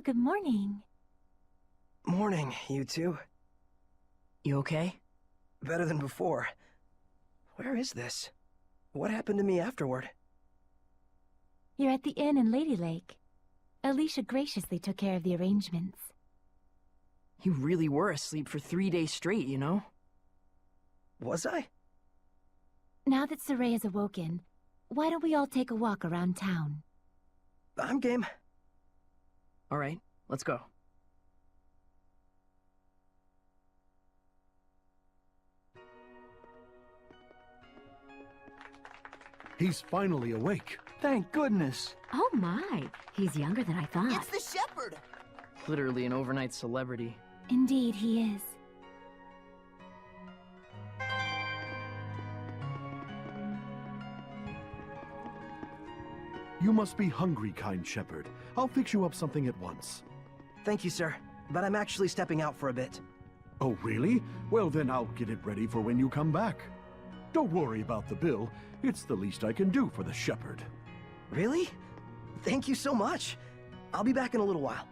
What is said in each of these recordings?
Oh, good morning. Morning, you two. You okay? Better than before. Where is this? What happened to me afterward? You're at the inn in Lady Lake. Alisha graciously took care of the arrangements. You really were asleep for 3 days straight, you know? Was I? Now that Saray is awoken, why don't we all take a walk around town? I'm game. Alright, let's go. He's finally awake. Thank goodness. Oh my, he's younger than I thought. It's the shepherd! Literally an overnight celebrity. Indeed, he is. You must be hungry, kind shepherd. I'll fix you up something at once. Thank you, sir. But I'm actually stepping out for a bit. Oh, really? Well, then I'll get it ready for when you come back. Don't worry about the bill. It's the least I can do for the shepherd. Really? Thank you so much. I'll be back in a little while.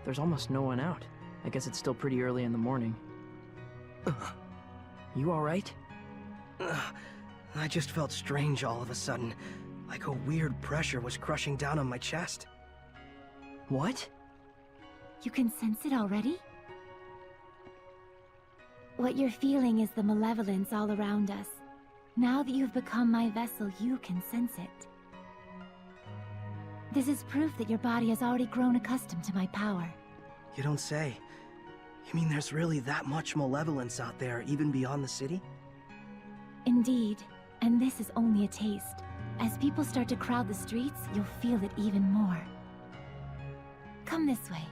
There's almost no one out. I guess it's still pretty early in the morning. You alright? I just felt strange all of a sudden. Like a weird pressure was crushing down on my chest. What? You can sense it already? What you're feeling is the malevolence all around us. Now that you've become my vessel, you can sense it. This is proof that your body has already grown accustomed to my power. You don't say. You mean there's really that much malevolence out there, even beyond the city? Indeed, and this is only a taste. As people start to crowd the streets, you'll feel it even more. Come this way.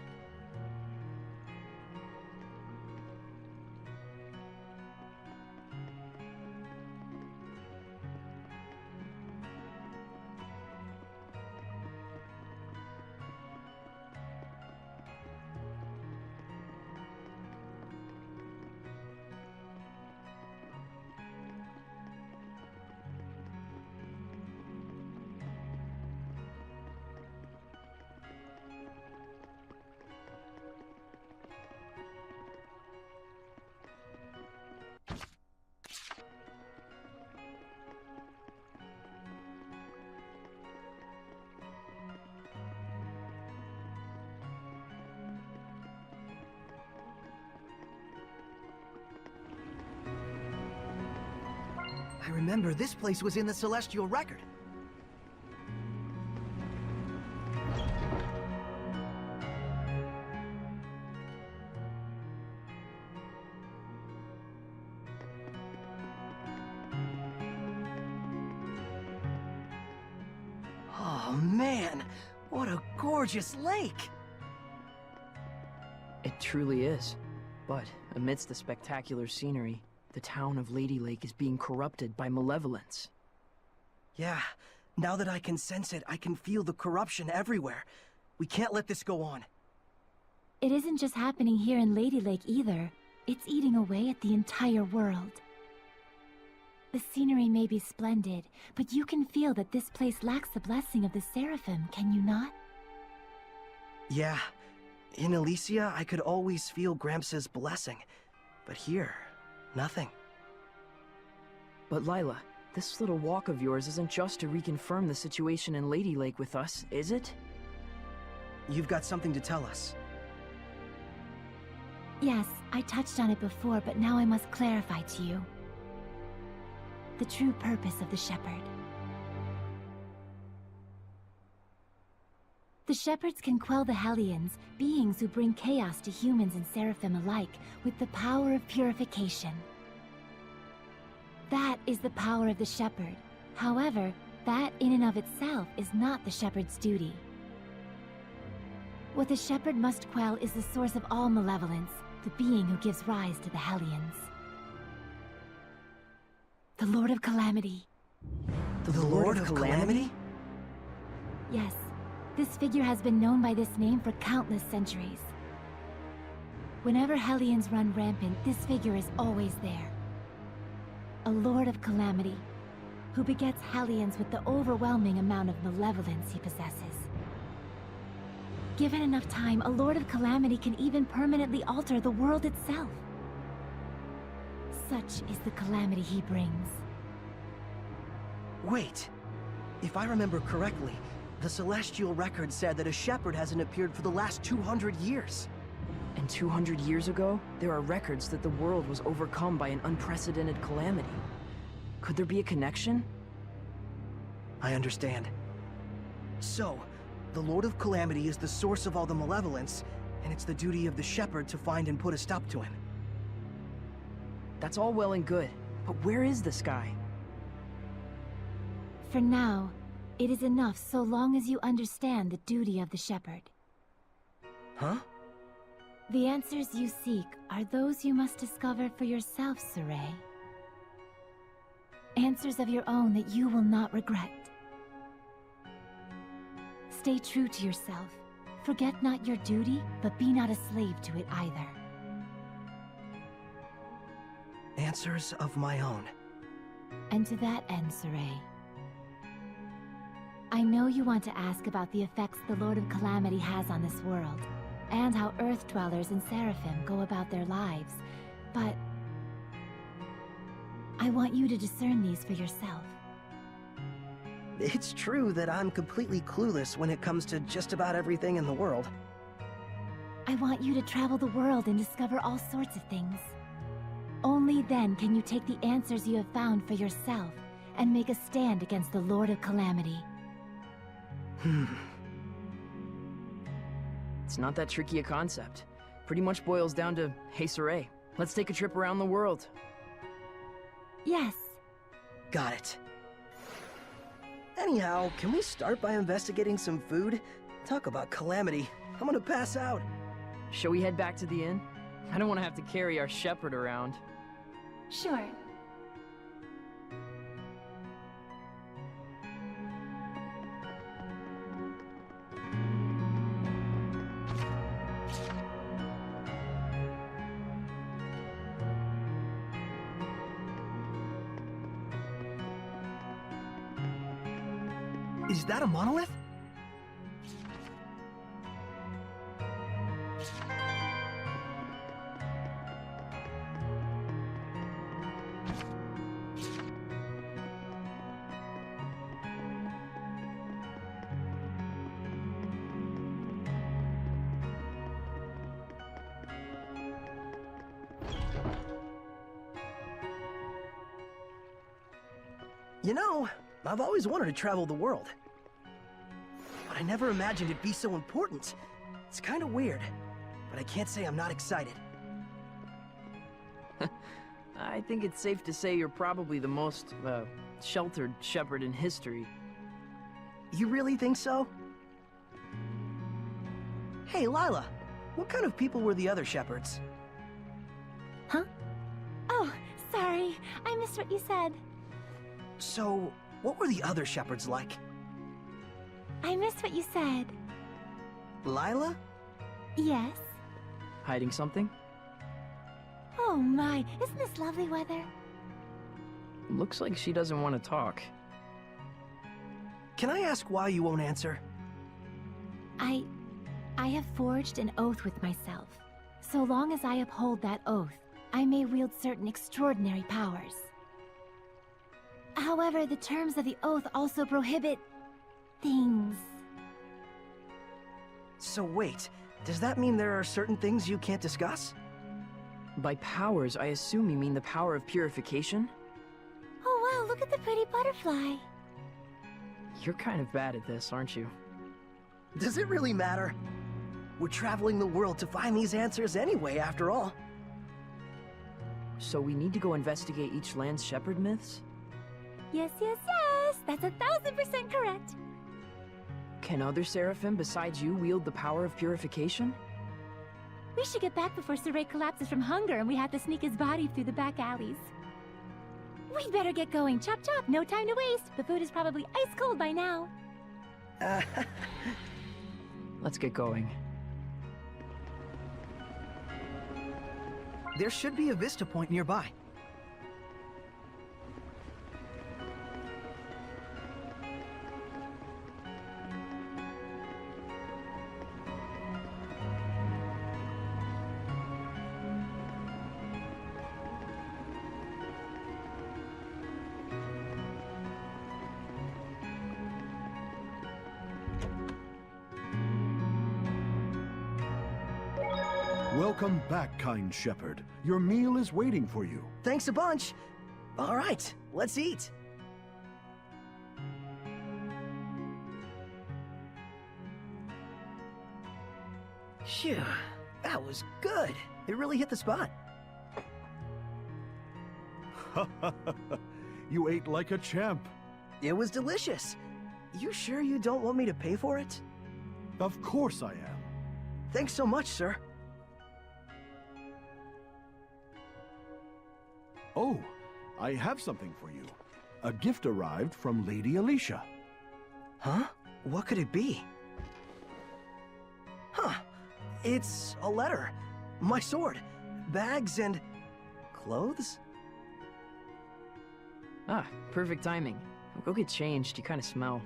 I remember this place was in the Celestial Record. Oh man, what a gorgeous lake! It truly is. But amidst the spectacular scenery, the town of Lady Lake is being corrupted by malevolence. Yeah, now that I can sense it, I can feel the corruption everywhere. We can't let this go on. It isn't just happening here in Lady Lake either. It's eating away at the entire world. The scenery may be splendid, but you can feel that this place lacks the blessing of the Seraphim, can you not? Yeah, in Elysia, I could always feel Gramps' blessing. But here, nothing. But Lila, this little walk of yours isn't just to reconfirm the situation in Lady Lake with us, is it? You've got something to tell us. Yes, I touched on it before, but now I must clarify to you the true purpose of the Shepherd. The Shepherds can quell the Hellions, beings who bring chaos to humans and Seraphim alike, with the power of purification. That is the power of the Shepherd. However, that in and of itself is not the Shepherd's duty. What the Shepherd must quell is the source of all malevolence, the being who gives rise to the Hellions. The Lord of Calamity. The Lord of Calamity? Yes, this figure has been known by this name for countless centuries. Whenever Hellions run rampant, this figure is always there. a Lord of Calamity, who begets Hellions with the overwhelming amount of malevolence he possesses. Given enough time, a Lord of Calamity can even permanently alter the world itself. Such is the calamity he brings. Wait. If I remember correctly, the Celestial Record said that a shepherd hasn't appeared for the last 200 years. And 200 years ago, there are records that the world was overcome by an unprecedented calamity. Could there be a connection? I understand. So, the Lord of Calamity is the source of all the malevolence, and it's the duty of the shepherd to find and put a stop to him. That's all well and good, but where is this guy? For now, it is enough so long as you understand the duty of the shepherd. Huh? The answers you seek are those you must discover for yourself, Saray. Answers of your own that you will not regret. Stay true to yourself. Forget not your duty, but be not a slave to it either. Answers of my own. And to that end, Saray, I know you want to ask about the effects the Lord of Calamity has on this world, and how Earth Dwellers and Seraphim go about their lives, but I want you to discern these for yourself. It's true that I'm completely clueless when it comes to just about everything in the world. I want you to travel the world and discover all sorts of things. Only then can you take the answers you have found for yourself and make a stand against the Lord of Calamity. It's not that tricky a concept. Pretty much boils down to, hey Saray, let's take a trip around the world. Yes. Got it. Anyhow, can we start by investigating some food? Talk about calamity. I'm gonna pass out. Shall we head back to the inn? I don't want to have to carry our shepherd around. Sure. Is that a monolith? You know, I've always wanted to travel the world. But I never imagined it'd be so important. It's kind of weird, but I can't say I'm not excited. I think it's safe to say you're probably the most, sheltered shepherd in history. You really think so? Hey, Lila, what kind of people were the other shepherds? Huh? Oh, sorry. I missed what you said. So, what were the other shepherds like? I missed what you said. Lila? Yes? Hiding something? Oh my, isn't this lovely weather? Looks like she doesn't want to talk. Can I ask why you won't answer? I have forged an oath with myself. So long as I uphold that oath, I may wield certain extraordinary powers. However, the terms of the oath also prohibit things. So wait, does that mean there are certain things you can't discuss? By powers, I assume you mean the power of purification? Oh wow, look at the pretty butterfly. You're kind of bad at this, aren't you? Does it really matter? We're traveling the world to find these answers anyway, after all. So we need to go investigate each land's shepherd myths? Yes, yes, yes! That's 1000% correct! Can other seraphim besides you wield the power of purification? We should get back before Saray collapses from hunger and we have to sneak his body through the back alleys. We'd better get going. Chop chop, no time to waste. The food is probably ice cold by now. Let's get going. There should be a vista point nearby. Welcome back, kind shepherd. Your meal is waiting for you. Thanks a bunch. All right, let's eat. Phew, that was good. It really hit the spot. You ate like a champ. It was delicious. You sure you don't want me to pay for it? Of course I am. Thanks so much, sir. Oh, I have something for you. A gift arrived from Lady Alisha. Huh? What could it be? Huh. It's a letter. My sword. Bags and... clothes? Ah, perfect timing. Go get changed, you kind of smell.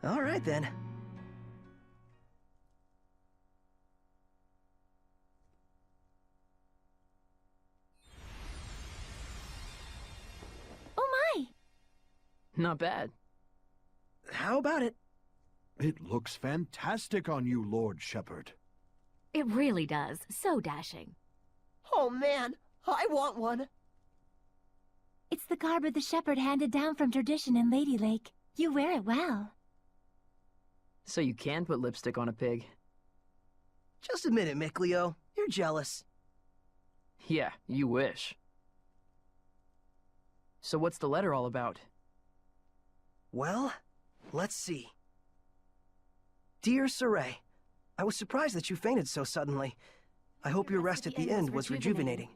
All right, then. Oh my! Not bad. How about it? It looks fantastic on you, Lord Shepherd. It really does. So dashing. Oh man, I want one. It's the garb of the shepherd handed down from tradition in Lady Lake. You wear it well. So you can put lipstick on a pig. Just admit it, Mikleo. You're jealous. Yeah, you wish. So what's the letter all about? Well, let's see. Dear Saray, I was surprised that you fainted so suddenly. I hope your rest at the end was rejuvenating.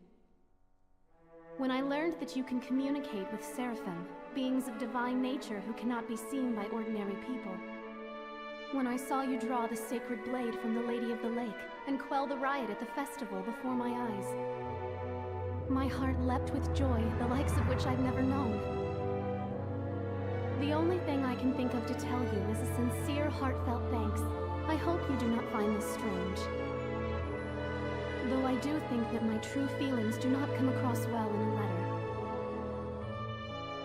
When I learned that you can communicate with Seraphim, beings of divine nature who cannot be seen by ordinary people. When I saw you draw the sacred blade from the Lady of the Lake and quell the riot at the festival before my eyes. My heart leapt with joy, the likes of which I've never known. The only thing I can think of to tell you is a sincere, heartfelt thanks. I hope you do not find this strange. Though I do think that my true feelings do not come across well in a letter.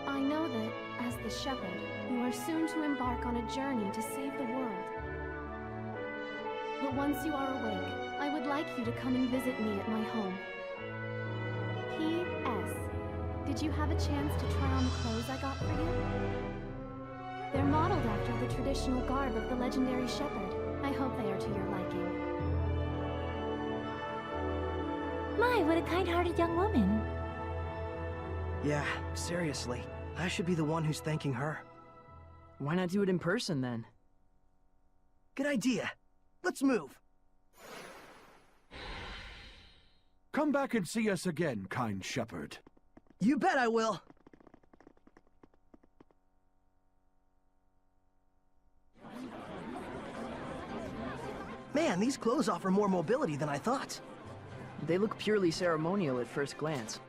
I know that, as the shepherd, you are soon to embark on a journey to save the world. But once you are awake, I would like you to come and visit me at my home. P.S. Did you have a chance to try on the clothes I got for you? They're modeled after the traditional garb of the legendary shepherd. I hope they are to your liking. My, what a kind-hearted young woman. Yeah, seriously. I should be the one who's thanking her. Why not do it in person then? Good idea. Let's move. Come back and see us again, kind shepherd. You bet I will. Man, these clothes offer more mobility than I thought. They look purely ceremonial at first glance.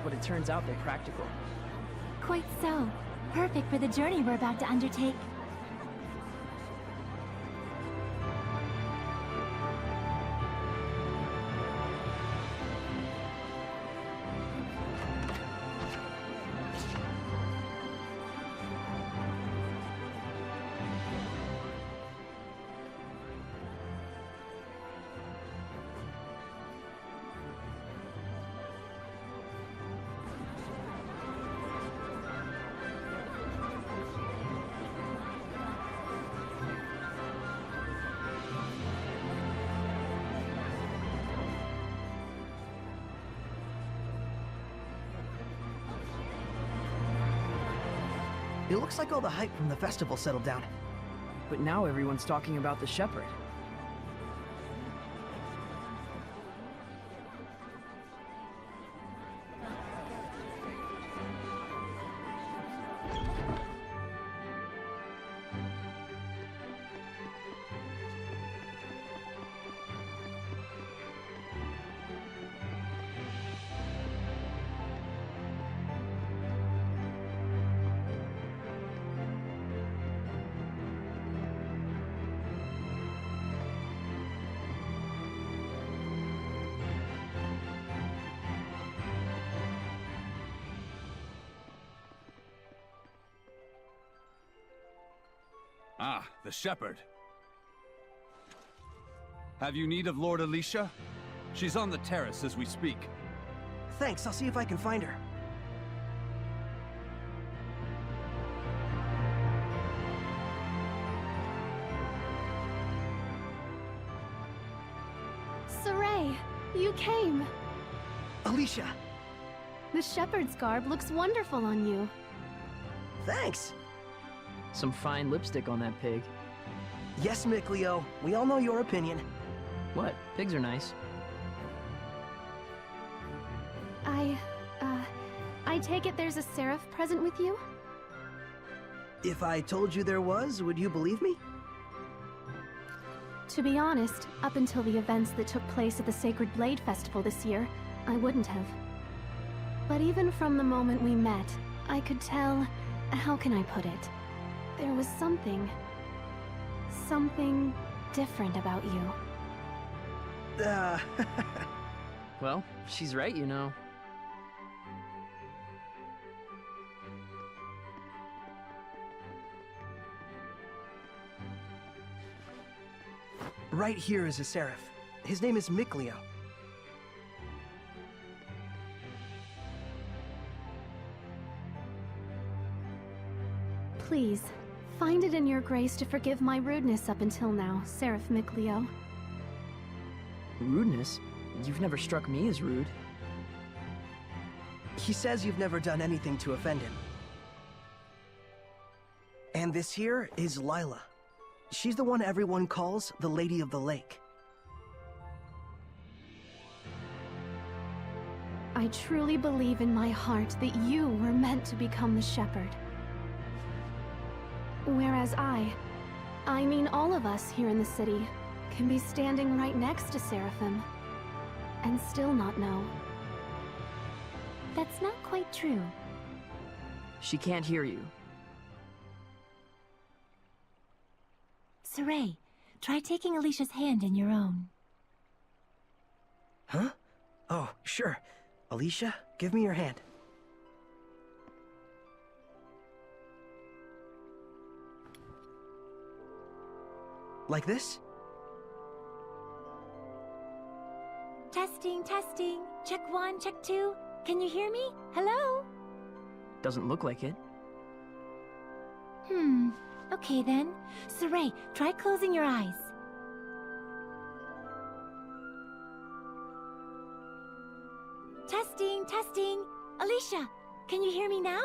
but it turns out they're practical. Quite so. Perfect for the journey we're about to undertake. It looks like all the hype from the festival settled down. But now everyone's talking about the shepherd. Ah, the shepherd. Have you need of Lord Alisha? She's on the terrace as we speak. Thanks, I'll see if I can find her. Saray, you came. Alisha! The shepherd's garb looks wonderful on you. Thanks! Some fine lipstick on that pig. Yes, Mickleo. We all know your opinion. What? Pigs are nice. I take it there's a seraph present with you? If I told you there was, would you believe me? To be honest, up until the events that took place at the Sacred Blade Festival this year, I wouldn't have. But even from the moment we met, I could tell... how can I put it? There was something different about you. Well, she's right, you know. Right here is a seraph. His name is Mickleo. Please, find it in your grace to forgive my rudeness up until now, Seraph Mickleo. Rudeness? You've never struck me as rude. He says you've never done anything to offend him. And this here is Lila. She's the one everyone calls the Lady of the Lake. I truly believe in my heart that you were meant to become the shepherd. Whereas I mean all of us here in the city, can be standing right next to Seraphim, and still not know. That's not quite true. She can't hear you. Saray, try taking Alicia's hand in your own. Huh? Oh, sure. Alisha, give me your hand. Like this? Testing, testing. Check 1, check 2. Can you hear me? Hello? Doesn't look like it. Okay then. Saray, try closing your eyes. Testing, testing. Alisha, can you hear me now?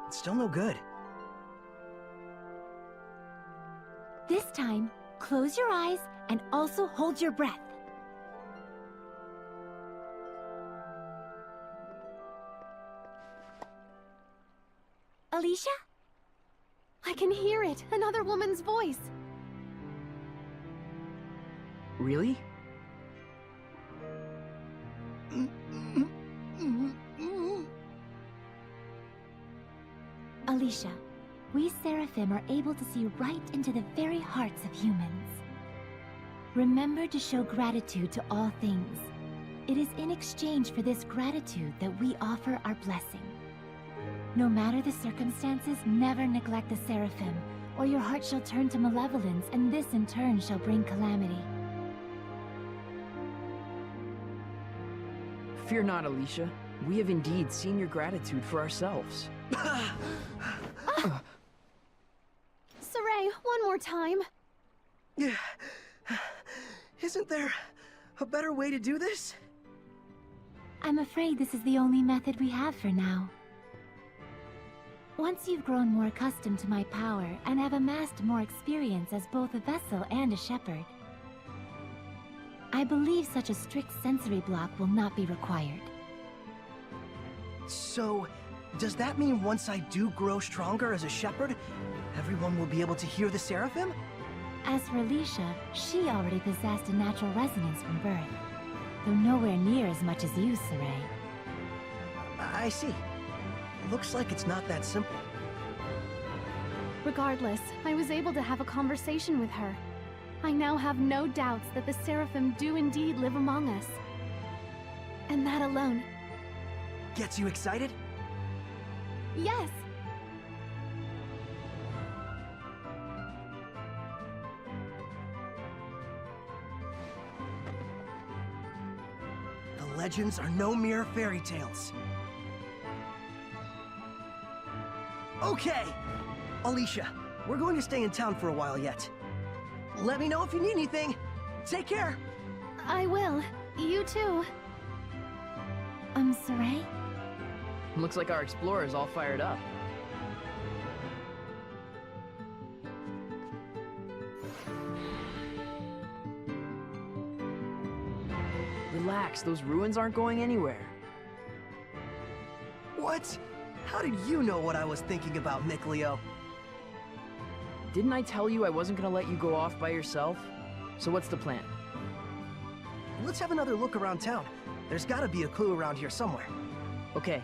It's still no good. This time, close your eyes and also hold your breath. Alisha? I can hear it! Another woman's voice! Really? Alisha, we Seraphim are able to see right into the very hearts of humans. Remember to show gratitude to all things. It is in exchange for this gratitude that we offer our blessing. No matter the circumstances, never neglect the Seraphim, or your heart shall turn to malevolence, and this in turn shall bring calamity. Fear not, Alisha. We have indeed seen your gratitude for ourselves. Saray, one more time. Yeah. Isn't there a better way to do this? I'm afraid this is the only method we have for now. Once you've grown more accustomed to my power and have amassed more experience as both a vessel and a shepherd, I believe such a strict sensory block will not be required. So, does that mean once I do grow stronger as a shepherd, everyone will be able to hear the Seraphim? As for Alisha, she already possessed a natural resonance from birth, though nowhere near as much as you, Saray. I see. Looks like it's not that simple. Regardless, I was able to have a conversation with her. I now have no doubts that the Seraphim do indeed live among us. And that alone. Gets you excited? Yes! The legends are no mere fairy tales. Okay! Alisha, we're going to stay in town for a while yet. Let me know if you need anything. Take care! I will. You too. Saray? Looks like our explorer's all fired up. Relax, those ruins aren't going anywhere. What? How did you know what I was thinking about, Mikleo? Didn't I tell you I wasn't gonna let you go off by yourself? So what's the plan? Let's have another look around town. There's gotta be a clue around here somewhere. Okay.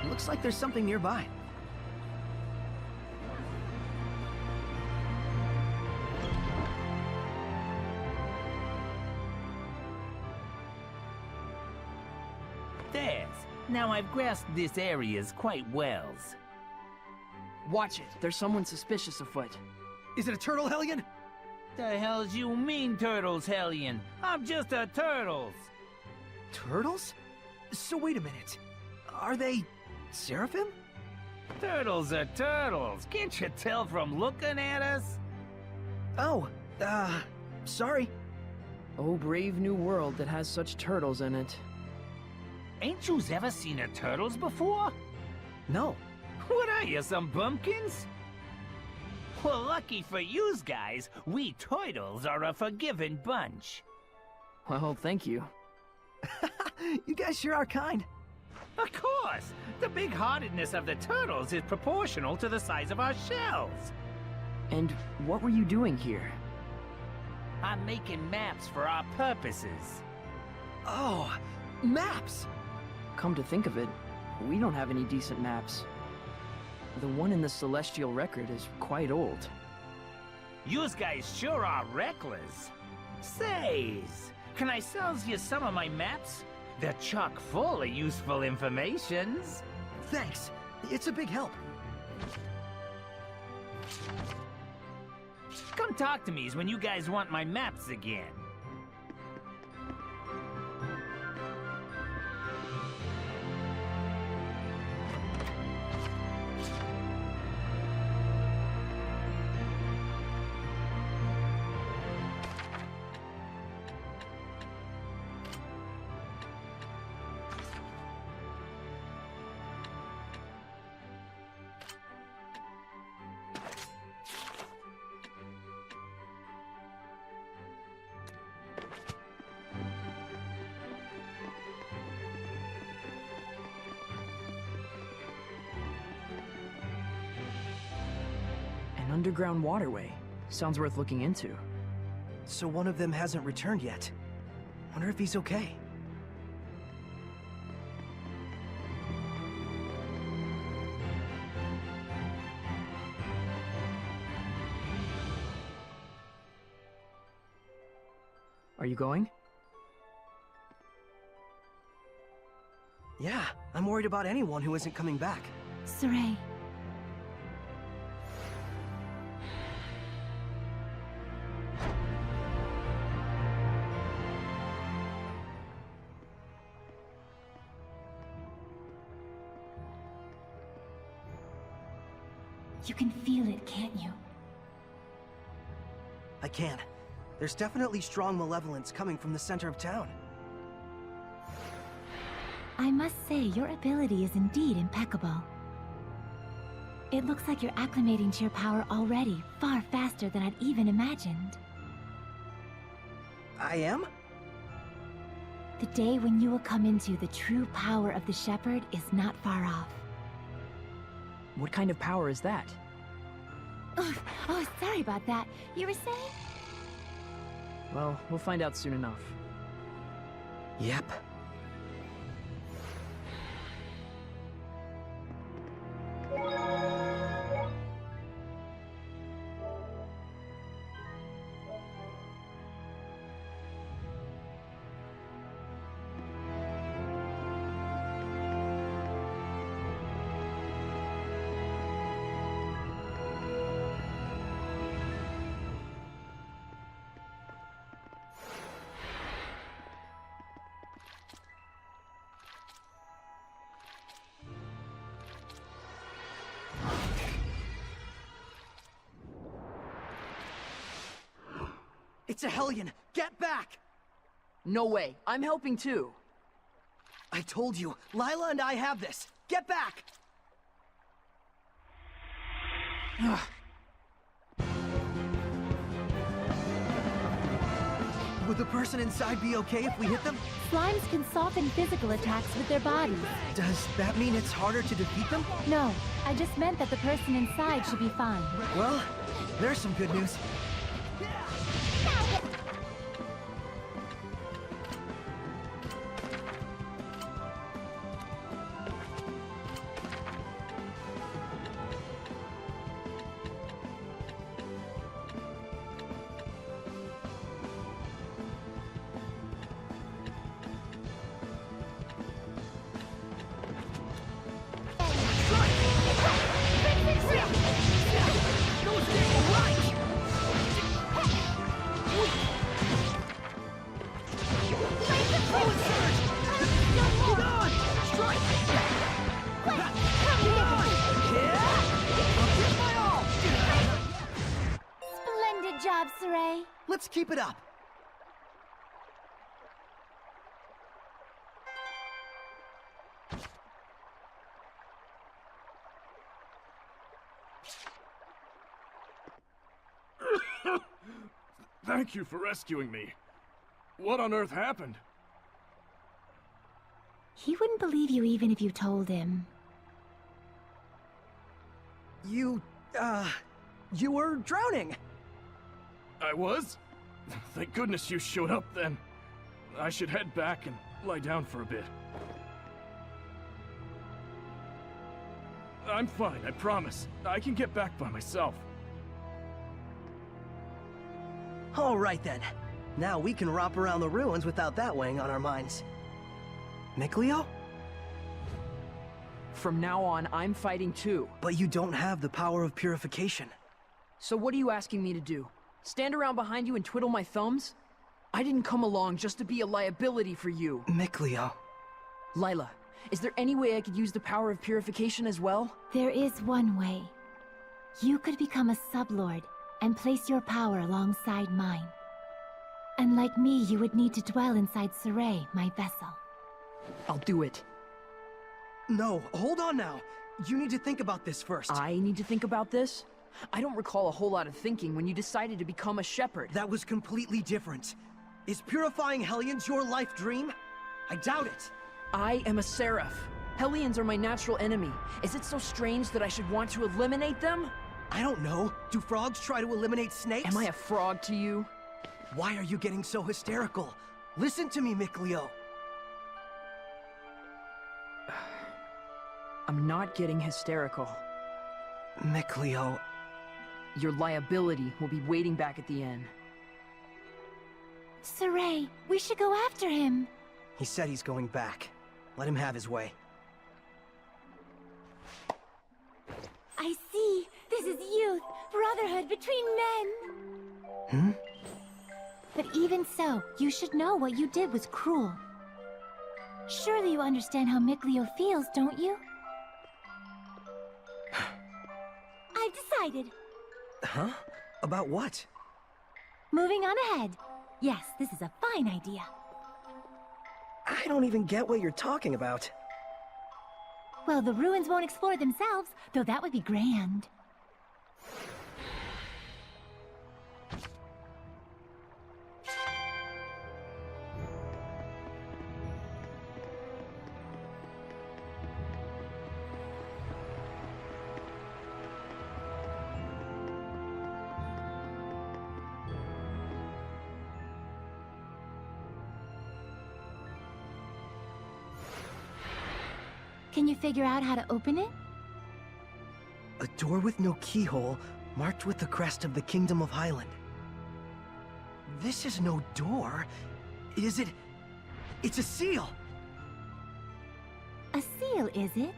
Looks like there's something nearby. There's. Now I've grasped this area's quite well. Watch it. There's someone suspicious afoot. Is it a turtle, Hellion? The hell's you mean, Turtles, Hellion? I'm just a Turtles. Turtles? So wait a minute. Are they Seraphim? Turtles are turtles. Can't you tell from looking at us? Oh, sorry. Oh, brave new world that has such turtles in it. Ain't yous ever seen a turtles before? No. What are you, some bumpkins? Well, lucky for yous guys, we turtles are a forgiving bunch. Well, thank you. You guys sure are kind. Of course! The big-heartedness of the turtles is proportional to the size of our shells. And what were you doing here? I'm making maps for our purposes. Oh, maps! Come to think of it, we don't have any decent maps. The one in the Celestial Record is quite old. Yous guys sure are reckless. Says, can I sells you some of my maps? They're chock full of useful informations. Thanks. It's a big help. Come talk to me when you guys want my maps again. Underground waterway. Sounds worth looking into. So one of them hasn't returned yet. Wonder if he's okay. Are you going? Yeah, I'm worried about anyone who isn't coming back. Saray. You can feel it, can't you? I can. There's definitely strong malevolence coming from the center of town. I must say, your ability is indeed impeccable. It looks like you're acclimating to your power already, far faster than I'd even imagined. I am? The day when you will come into the true power of the Shepherd is not far off. What kind of power is that? Oh, sorry about that. You were saying? Well, we'll find out soon enough. Yep. It's a Hellion! Get back! No way. I'm helping too. I told you, Lila and I have this! Get back! Would the person inside be okay if we hit them? Slimes can soften physical attacks with their bodies. Does that mean it's harder to defeat them? No, I just meant that the person inside should be fine. Well, there's some good news. Splendid job, Saray. Let's keep it up. Thank you for rescuing me. What on earth happened? He wouldn't believe you even if you told him. You were drowning. I was? Thank goodness you showed up then. I should head back and lie down for a bit. I'm fine, I promise. I can get back by myself. All right then. Now we can romp around the ruins without that weighing on our minds. Mikleo? From now on, I'm fighting too. But you don't have the power of purification. So what are you asking me to do? Stand around behind you and twiddle my thumbs? I didn't come along just to be a liability for you. Mikleo. Lila, is there any way I could use the power of purification as well? There is one way. You could become a sublord and place your power alongside mine. And like me, you would need to dwell inside Saray, my vessel. I'll do it. No, hold on now. You need to think about this first. I need to think about this? I don't recall a whole lot of thinking when you decided to become a shepherd. That was completely different. Is purifying Hellions your life dream? I doubt it. I am a seraph. Hellions are my natural enemy. Is it so strange that I should want to eliminate them? I don't know. Do frogs try to eliminate snakes? Am I a frog to you? Why are you getting so hysterical? Listen to me, Mikleo. I'm not getting hysterical. Mikleo. Your liability will be waiting back at the inn. Saray, we should go after him. He said he's going back. Let him have his way. I see. This is youth, brotherhood between men. But even so, you should know what you did was cruel. Surely you understand how Mikleo feels, don't you? I've decided. Huh? About what? Moving on ahead. Yes, this is a fine idea. I don't even get what you're talking about. Well, the ruins won't explore themselves, though that would be grand. Can you figure out how to open it? A door with no keyhole, marked with the crest of the Kingdom of Highland. This is no door. Is it? It's a seal! A seal, is it?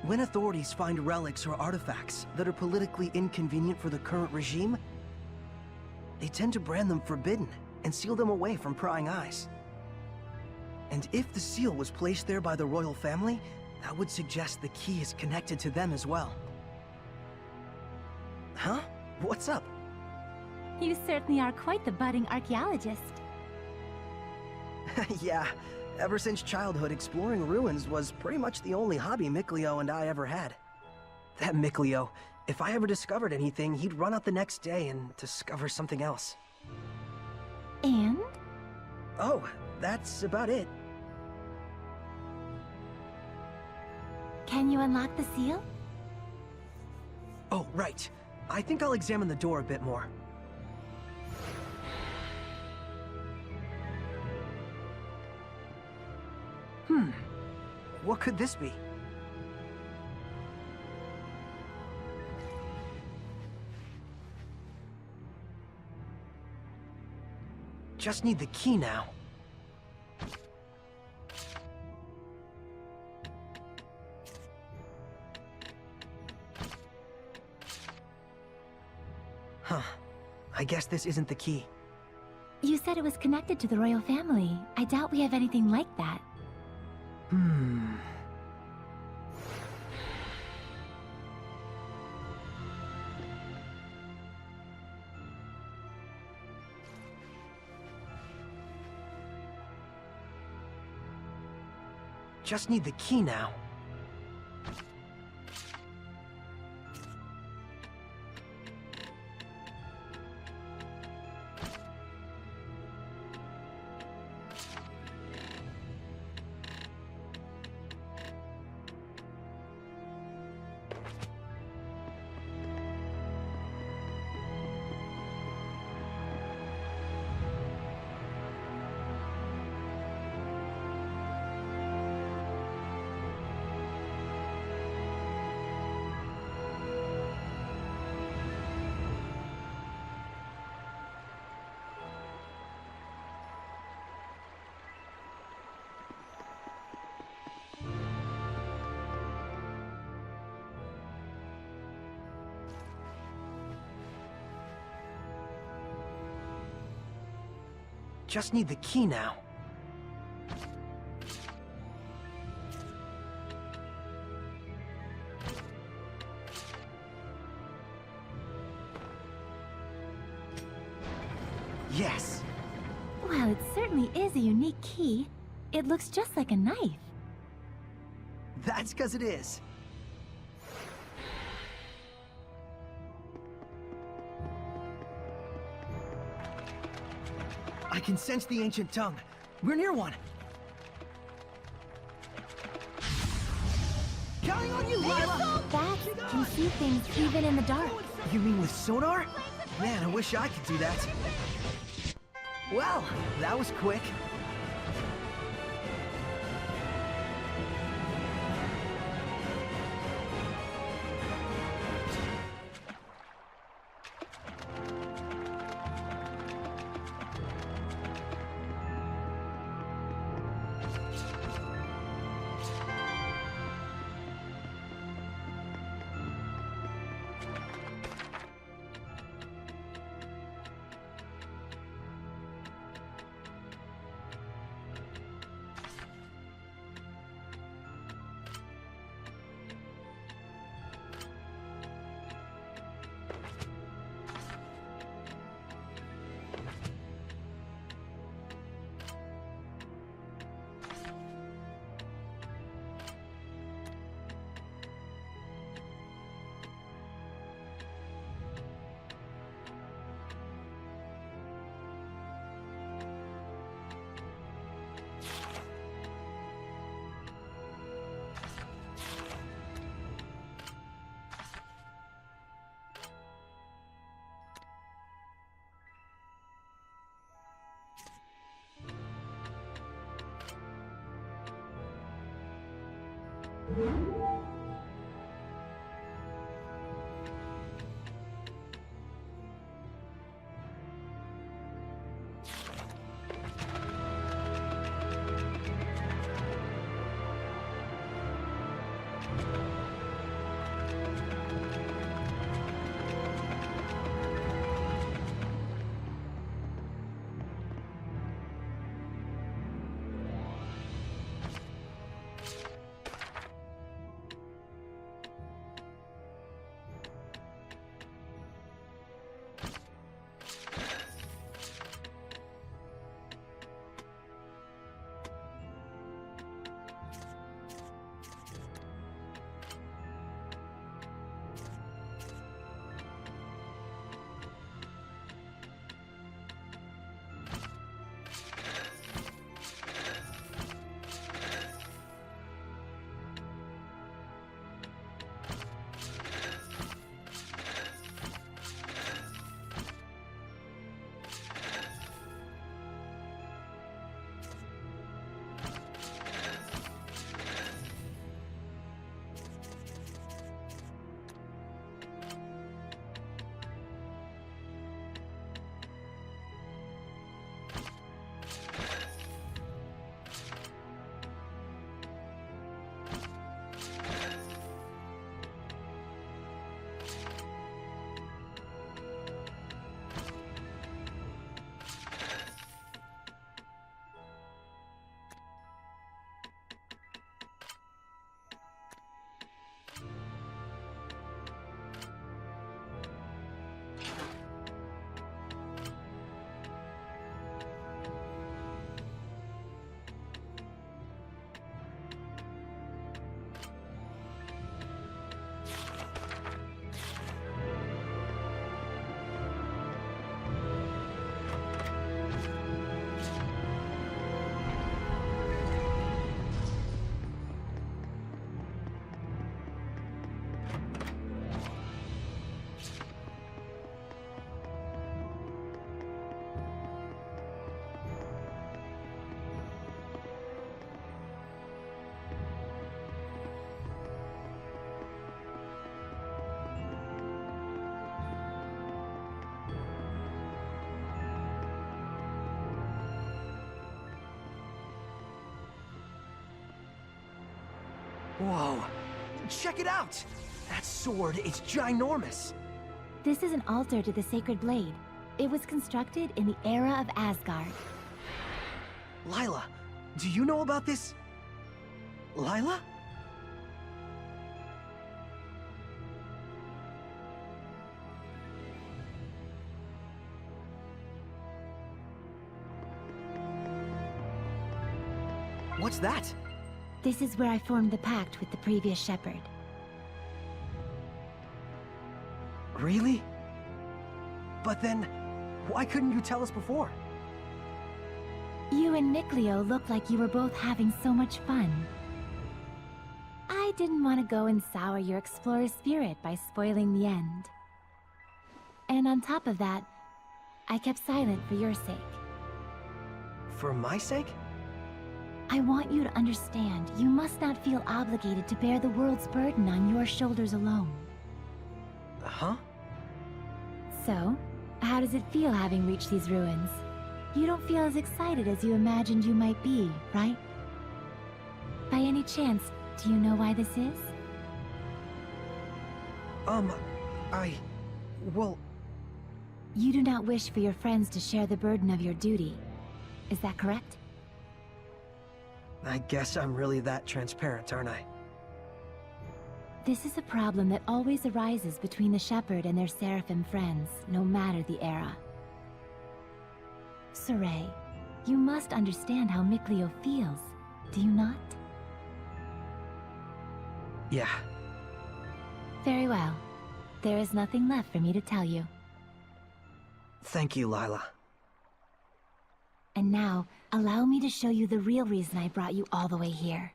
When authorities find relics or artifacts that are politically inconvenient for the current regime, they tend to brand them forbidden and seal them away from prying eyes. And if the seal was placed there by the royal family, that would suggest the key is connected to them as well. Huh? What's up? You certainly are quite the budding archaeologist. Yeah, ever since childhood, exploring ruins was pretty much the only hobby Mikleo and I ever had. That Mikleo, if I ever discovered anything, he'd run out the next day and discover something else. And? Oh, that's about it. Can you unlock the seal? Oh, right. I think I'll examine the door a bit more. What could this be? Just need the key now. Huh. I guess this isn't the key. You said it was connected to the royal family. I doubt we have anything like that. Just need the key now. Just need the key now. Yes. Well, it certainly is a unique key. It looks just like a knife. That's 'cause it is. I can sense the ancient tongue. We're near one. Counting on you, Lila! Bats can see things even in the dark. You mean with sonar? Man, I wish I could do that. Well, that was quick. Whoa. Check it out! That sword is ginormous. This is an altar to the Sacred Blade. It was constructed in the era of Asgard. Lila, do you know about this? Lila? What's that? This is where I formed the pact with the previous shepherd. Really? But then, why couldn't you tell us before? You and Mikleo looked like you were both having so much fun. I didn't want to go and sour your explorer spirit by spoiling the end. And on top of that, I kept silent for your sake. For my sake? I want you to understand, you must not feel obligated to bear the world's burden on your shoulders alone. Huh? So, how does it feel having reached these ruins? You don't feel as excited as you imagined you might be, right? By any chance, do you know why this is? Well... You do not wish for your friends to share the burden of your duty. Is that correct? I guess I'm really that transparent, aren't I? This is a problem that always arises between the Shepherd and their Seraphim friends, no matter the era. Saray, you must understand how Mikleo feels, do you not? Yeah. Very well. There is nothing left for me to tell you. Thank you, Lila. And now, allow me to show you the real reason I brought you all the way here.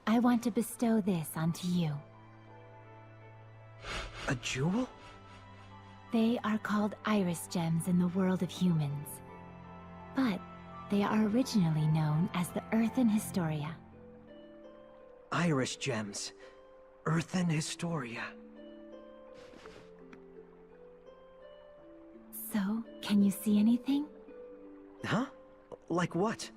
I want to bestow this onto you. A jewel? They are called iris gems in the world of humans. But They are originally known as the Earthen Historia. Iris gems. Earthen Historia. So, can you see anything? Huh? Like what?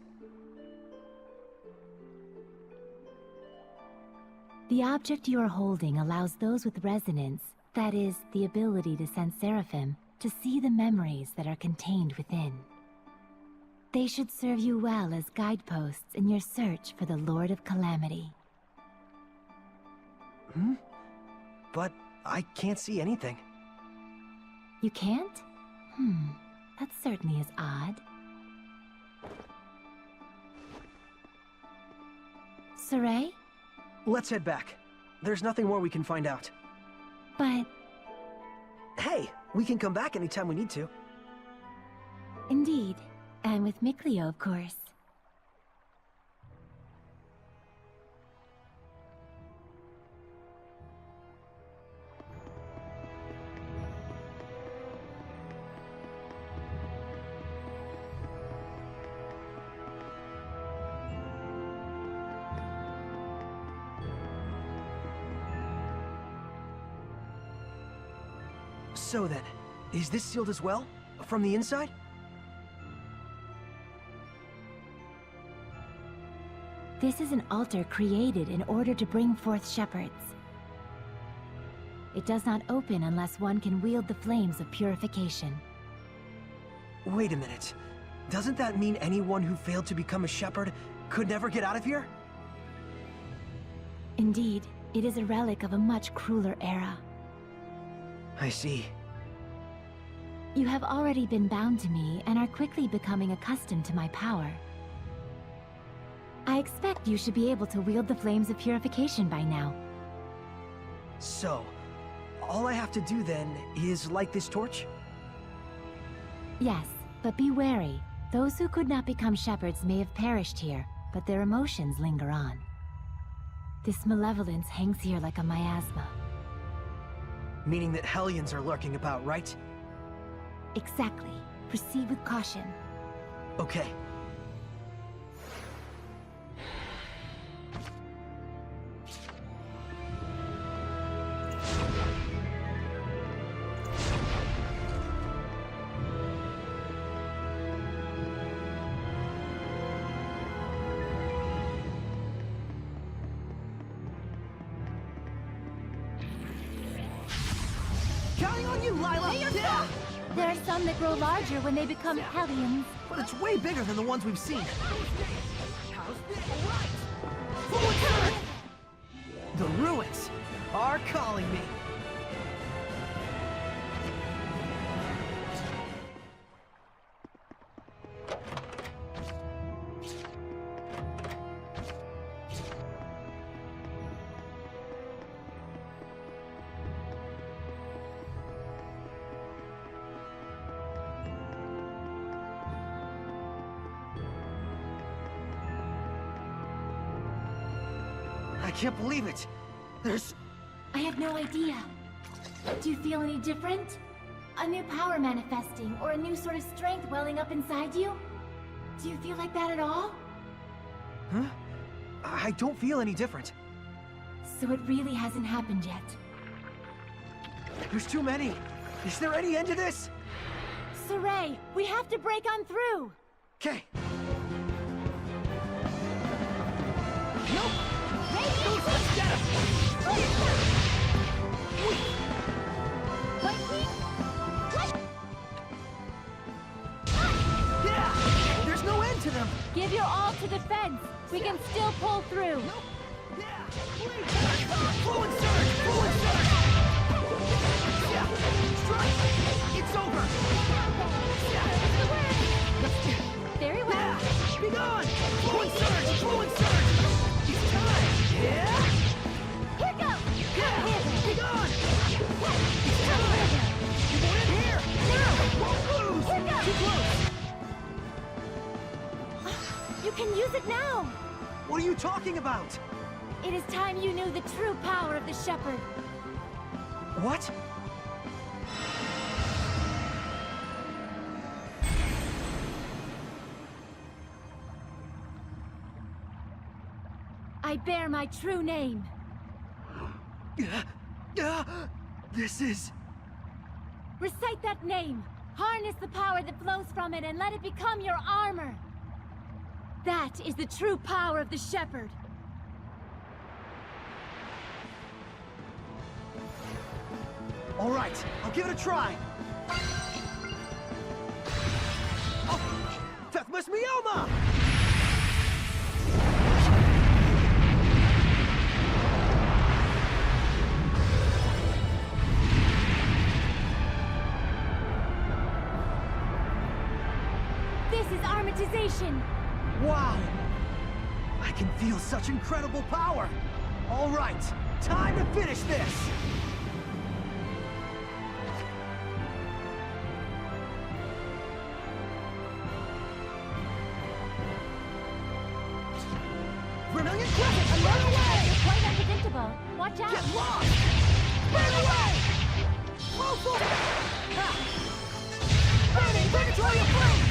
The object you are holding allows those with resonance, that is, the ability to sense Seraphim, to see the memories that are contained within. They should serve you well as guideposts in your search for the Lord of Calamity. Hmm? But I can't see anything. You can't? That certainly is odd. Saray? Let's head back. There's nothing more we can find out. But... Hey, we can come back anytime we need to. Indeed. And with Mikleo, of course. So then, is this sealed as well? From the inside? This is an altar created in order to bring forth shepherds. It does not open unless one can wield the flames of purification. Wait a minute. Doesn't that mean anyone who failed to become a shepherd could never get out of here? Indeed, it is a relic of a much crueler era. I see. You have already been bound to me and are quickly becoming accustomed to my power. I expect you should be able to wield the flames of purification by now. So, all I have to do then is light this torch? Yes, but be wary. Those who could not become shepherds may have perished here, but their emotions linger on. This malevolence hangs here like a miasma. Meaning that Hellions are lurking about, right? Exactly. Proceed with caution. Okay. Counting on you, Lila! Yeah! There are some that grow larger when they become Hellions. But it's way bigger than the ones we've seen. The ruins are calling me. I can't believe it. There's... I have no idea. Do you feel any different? A new power manifesting, or a new sort of strength welling up inside you? Do you feel like that at all? Huh? I don't feel any different. So it really hasn't happened yet. There's too many. Is there any end to this? Saray, we have to break on through! Okay. Nope! Yeah! There's no end to them! Give your all to defense! We can still pull through! Fluid surge! Fluid surge! Yeah! Strike! It's over! Very well! Yeah! Be gone! Fluid surge! Fluid surge! It's time! Yeah! Here goes! Yeah! Be gone! It's time! You want in here! Now! Won't lose! Here goes! Too close! You can use it now! What are you talking about? It is time you knew the true power of the Shepherd. What? I bear my true name. This is... Recite that name. Harness the power that flows from it and let it become your armor. That is the true power of the Shepherd. All right, I'll give it a try. Oh, Deathmas Mioma! This is armatization. Wow! I can feel such incredible power! All right, time to finish this! Vermilion Crescent, another way! You're quite unpredictable. Watch out! Get lost! Burn away! Awful! Ha! Burning Purgatory of Flame!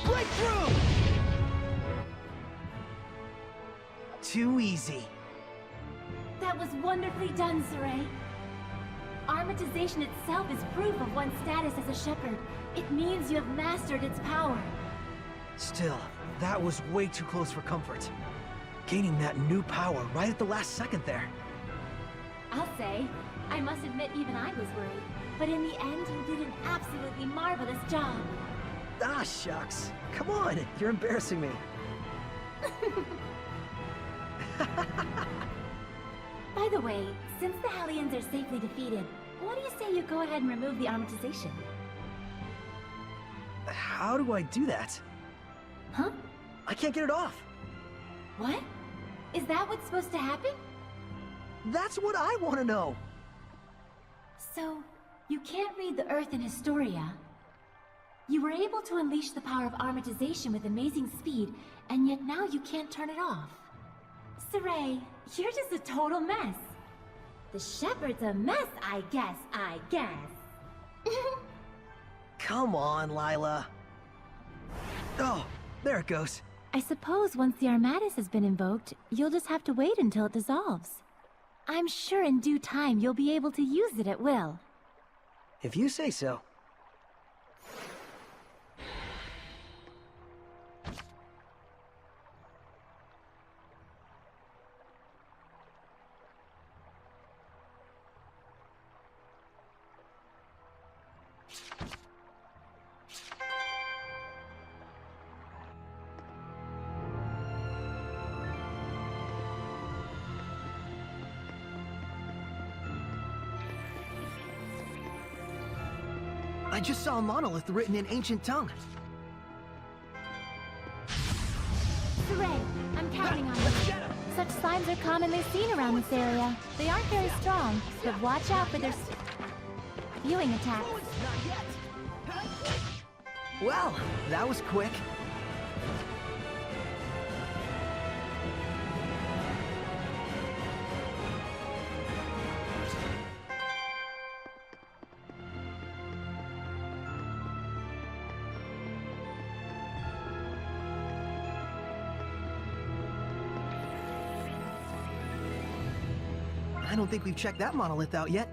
Breakthrough! Too easy. That was wonderfully done, Saray. Armatization itself is proof of one's status as a shepherd. It means you have mastered its power. Still, that was way too close for comfort. Gaining that new power right at the last second there. I'll say, I must admit even I was worried. But in the end, you did an absolutely marvelous job. Ah, shucks. Come on, you're embarrassing me. By the way, since the Hellions are safely defeated, what do you say you go ahead and remove the armatization? How do I do that? Huh? I can't get it off. What? Is that what's supposed to happen? That's what I want to know. So, you can't read the Earth in Historia. You were able to unleash the power of armatization with amazing speed, and yet now you can't turn it off. Saray, you're just a total mess. The Shepherd's a mess, I guess. Come on, Lila. Oh, there it goes. I suppose once the Armatus has been invoked, you'll just have to wait until it dissolves. I'm sure in due time you'll be able to use it at will. If you say so. I just saw a monolith written in ancient tongue. Saray, I'm counting on you. Such signs are commonly seen around this area. They aren't very strong, but watch out for their spewing attacks. Well, that was quick. I don't think we've checked that monolith out yet.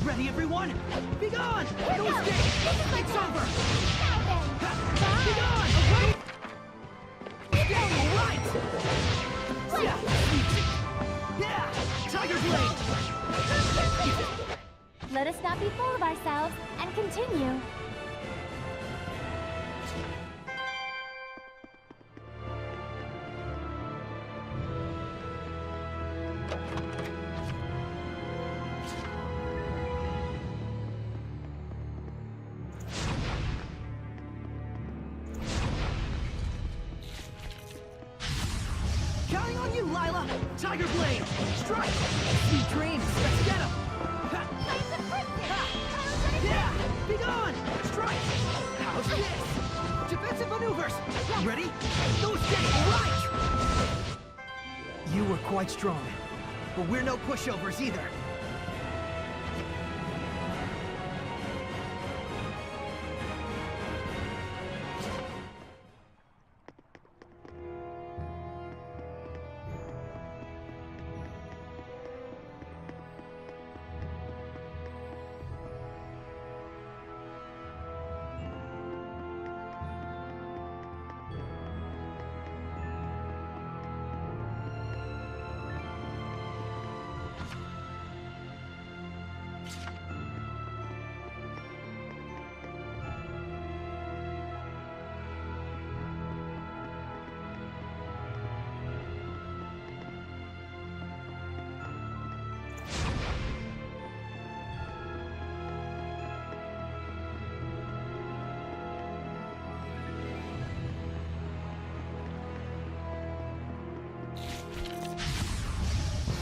Ready, everyone? Be gone! No escape! It's over! Be gone! All right! Yeah! Tiger Blade! Let us not be full of ourselves and continue. Counting on you, Lila! Tiger Blade! Strike! Sweet dreams! Let's get him! Yeah! Be gone! Strike! How's this? Defensive maneuvers! Ready? Those days right! You were quite strong, but we're no pushovers either.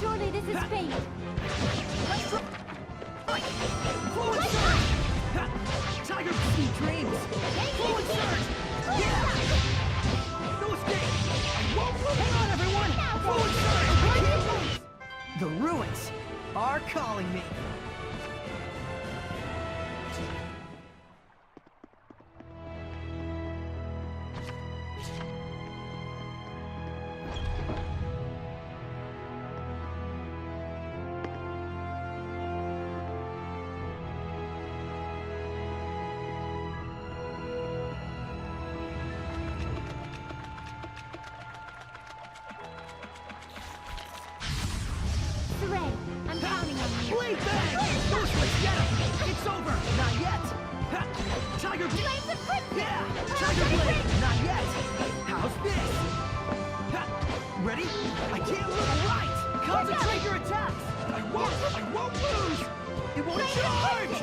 Surely this is fate. Forward surge! Tiger Sweet dreams! Forward surge! Yeah! No escape! I won't move! Hang on, everyone! Forward surge! I can't move! The ruins are calling me. I'm counting on you. Blade bang! Let's get him! It's over! Not yet! Ha! Tiger Blade! Yeah! Tiger Blade! Not yet! How's this? Ha! Ready? I can't move right! Concentrate your attacks! I won't lose! It won't charge!